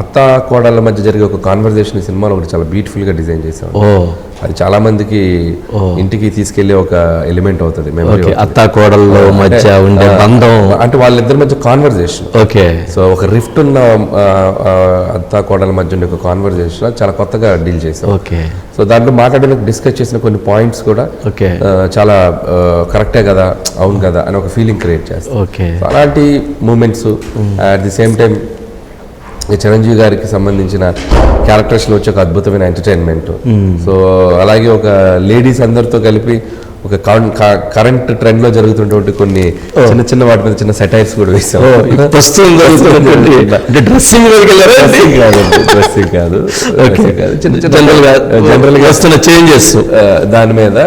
అత్త కోడళ్ళ మధ్య జరిగే ఒక కాన్వర్జేషన్ ఈ సినిమాలో ఒకటి చాలా బ్యూటిఫుల్గా డిజైన్ చేసాం. అది చాలా మందికి ఇంటికి తీసుకెళ్లే ఒక ఎలిమెంట్ అవుతుంది. అత్త కోడళ్ళ మధ్య ఉండే బంధం అంటే వాళ్ళిద్దరి మధ్య కాన్వర్జేషన్. ఓకే. సో ఒక రిఫ్ట్ ఉన్న అత్త కోడళ్ళ మధ్య ఉండే ఒక కాన్వర్జేషన్ చాలా కొత్తగా డీల్ చేసాం. ఓకే. సో దాంట్లో మాట్లాడిన డిస్కస్ చేసిన కొన్ని పాయింట్స్ కూడా చాలా కరెక్టే కదా, అవును కదా అని ఒక ఫీలింగ్ క్రియేట్ చేస్తాం. ఓకే. అలాంటి moments at the same time Chiranjeevi గారికి సంబంధించిన క్యారెక్టర్స్లో వచ్చే ఒక అద్భుతమైన ఎంటర్టైన్మెంట్. సో అలాగే ఒక లేడీస్ అందరితో కలిపి ఒక కరెంట్ ట్రెండ్ లో జరుగుతున్నటువంటి కొన్ని చిన్న చిన్న వాటి మీద చిన్న సెటైర్స్ కూడా వేసాం. డ్రెస్సింగ్ కాదు, జనరల్ గా వస్తున్న చేంజెస్ దాని మీద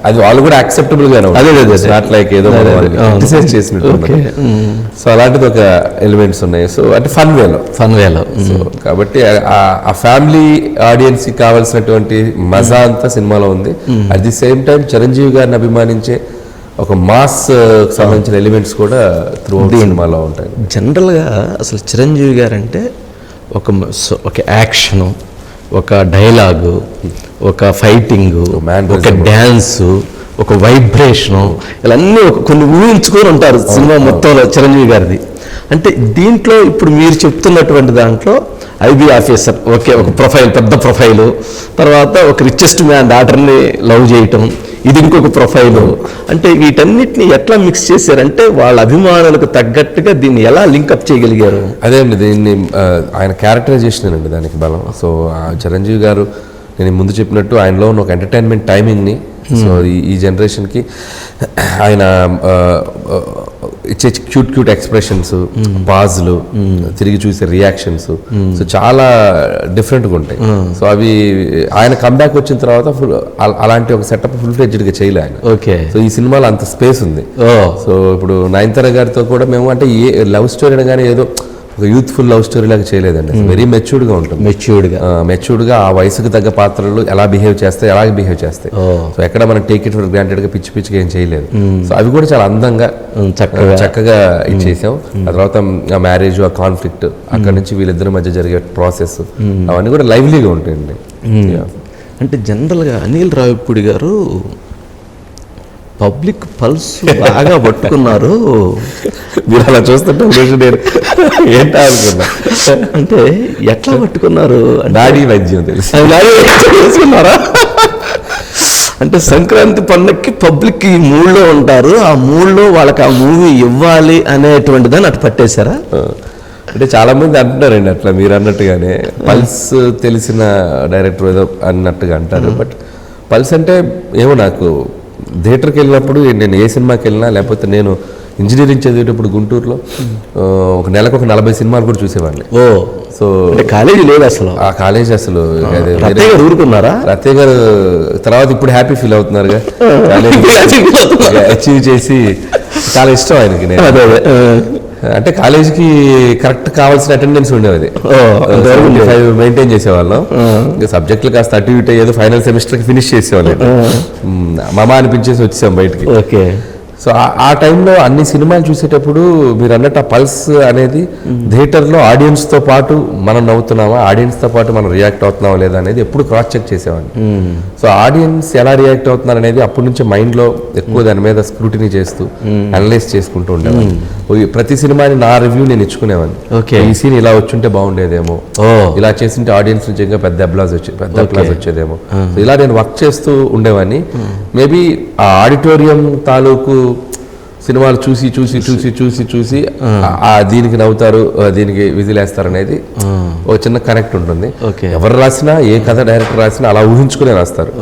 అది వాళ్ళు కూడా యాక్సెప్టబుల్ గానే ఉంటుంది. నాట్ లైక్ ఏదో క్రిటిసైజ్ చేసినట్టు. సో అలాంటిది ఒక ఎలిమెంట్స్ ఉన్నాయి. సో అంటే ఫన్ వేలో సో కాబట్టి ఆ ఫ్యామిలీ ఆడియన్స్ కి కావాల్సినటువంటి మజా అంతా సినిమాలో ఉంది. At the same time Chiranjeevi గారిని అభిమానించే ఒక మాస్ సంబంధించిన ఎలిమెంట్స్ కూడా త్రూ సినిమాలో ఉంటాయి. జనరల్గా అసలు చిరంజీవి గారు అంటే ఒక యాక్షను, ఒక డైలాగు, ఒక ఫైటింగు, ఒక డ్యాన్సు, ఒక వైబ్రేషను, ఇవన్నీ కొన్ని ఊహించుకొని ఉంటారు సినిమా మొత్తంలో చిరంజీవి గారిది. అంటే దీంట్లో ఇప్పుడు మీరు చెప్తున్నటువంటి దాంట్లో ఐబీ ఆఫీసర్, ఓకే, ఒక ప్రొఫైల్, పెద్ద ప్రొఫైలు, తర్వాత ఒక రిచెస్ట్ మ్యాన్ డాటర్ని లవ్ చేయటం, ఇది ఇంకొక ప్రొఫైలు. అంటే వీటన్నిటిని ఎట్లా మిక్స్ చేశారంటే వాళ్ళ అభిమానులకు తగ్గట్టుగా దీన్ని ఎలా లింకప్ చేయగలిగారు? అదే అండి, దీన్ని ఆయన క్యారెక్టరైజేషన్ అండి దానికి బలం. సో చిరంజీవి గారు నేను ముందు చెప్పినట్టు ఆయనలో ఉన్న ఒక ఎంటర్టైన్మెంట్ టైమింగ్ని, సో ఈ జనరేషన్కి ఆయన ఇచ్చే క్యూట్ ఎక్స్ప్రెషన్స్, పాజ్లు, తిరిగి చూసే రియాక్షన్స్, సో చాలా డిఫరెంట్గా ఉంటాయి. సో అవి ఆయన కంబ్యాక్ వచ్చిన తర్వాత అలాంటి ఒక సెటప్ ఫుల్ ఫ్లెడ్జ్డ్గా చేయలే ఆయన. ఓకే. సో ఈ సినిమాలో అంత స్పేస్ ఉంది. సో ఇప్పుడు నయనతార గారితో కూడా మేము అంటే ఏ లవ్ స్టోరీ అనగానే ఏదో ఒక యూత్ఫుల్ లవ్ స్టోరీ లాగా చేయలేదండి. వెరీ మెచ్యూర్డ్గా ఉంటుంది. మెచ్యూర్డ్గా ఆ వయసుకు తగ్గ పాత్రలు ఎలా బిహేవ్ చేస్తాయి, ఎలాగ బిహేవ్ చేస్తాయి. సో ఎక్కడ మనం టేక్ ఇట్ ఫర్ గ్రాంటెడ్గా పిచ్చిగా ఏం చేయలేదు. సో అవి కూడా చాలా అందంగా చక్కగా ఇచ్చేసాం. ఆ తర్వాత ఆ మ్యారేజ్, ఆ కాన్ఫ్లిక్ట్, అక్కడ నుంచి వీళ్ళిద్దరి మధ్య జరిగే ప్రాసెస్, అవన్నీ కూడా లైవ్లీగా ఉంటాయండి. అంటే జనరల్గా అనిల్ రావిపూడి గారు పబ్లిక్ పల్స్ బాగా పట్టుకున్నారు. మీరు అలా చూస్తుంటే ఏంటా అనుకున్నా. అంటే ఎట్లా పట్టుకున్నారు? నాడీ వైద్యం తెలుసుకున్నారా? అంటే సంక్రాంతి పండుగకి పబ్లిక్ ఈ మూడ్లో ఉంటారు, ఆ మూడ్లో వాళ్ళకి ఆ మూవీ ఇవ్వాలి అనేటువంటి దాన్ని అటు పట్టేశారా? అంటే చాలా మంది అంటున్నారండి అట్లా మీరు అన్నట్టుగానే. పల్స్ తెలిసిన డైరెక్టర్ ఏదో అన్నట్టుగా అంటారు. బట్ పల్స్ అంటే ఏమో, నాకు థియేటర్కి వెళ్ళినప్పుడు నేను ఏ సినిమాకి వెళ్ళినా, లేకపోతే నేను ఇంజనీరింగ్ చదివేటప్పుడు గుంటూరులో ఒక నెలకు ఒక 40 సినిమాలు కూడా చూసేవాడిని. సో కాలేజీ లేదు అసలు. ఆ కాలేజీ అసలు ఊరుకున్నారా? రత్తయ్య గారు తర్వాత ఇప్పుడు హ్యాపీ ఫీల్ అవుతున్నారుగా, అచీవ్ చేసి. చాలా ఇష్టం ఆయనకి. అంటే కాలేజీకి కరెక్ట్ కావాల్సిన అటెండెన్స్ ఉండేది, 75 మెయింటైన్ చేసేవాళ్ళం. ఇంకా సబ్జెక్టులు కాస్త అటు ఇటు ఏదో ఫైనల్ సెమిస్టర్కి ఫినిష్ చేసేవాళ్ళం. మామ అనిపించేసి వచ్చాం బయటికి. ఓకే. సో ఆ టైంలో అన్ని సినిమాలు చూసేటప్పుడు మీరు అన్నట్టు ఆ పల్స్ అనేది థియేటర్లో ఆడియన్స్తో పాటు మనం నవ్వుతున్నామా, ఆడియన్స్తో పాటు మనం రియాక్ట్ అవుతున్నామా లేదా అనేది ఎప్పుడు క్రాస్ చెక్ చేసేవాడిని. సో ఆడియన్స్ ఎలా రియాక్ట్ అవుతున్నారు అనేది అప్పటి నుంచి మైండ్లో ఎక్కువ దాని మీద స్క్రూటినీ చేస్తూ అనలైజ్ చేసుకుంటూ ఉండేవాడిని. ప్రతి సినిమాని నా రివ్యూ నేను ఇచ్చుకునేవాడిని. ఈ సీన్ ఇలా వచ్చుంటే బాగుండేదేమో, ఇలా చేసింటే ఆడియన్స్ నుంచి ఇంకా పెద్ద అప్లాజ్ వచ్చేదేమో. ఇలా నేను వర్క్ చేస్తూ ఉండేవాడిని. మేబీ ఆ ఆడిటోరియం తాలూకు సినిమాలు చూసి చూసి చూసి చూసి చూసి దీనికి నవ్వుతారు, దీనికి విజిలేస్తారు అనేది ఒక చిన్న కనెక్ట్ ఉంటుంది. ఎవరు రాసినా, ఏ కథ డైరెక్టర్ రాసినా అలా ఊహించుకునే రాస్తారు.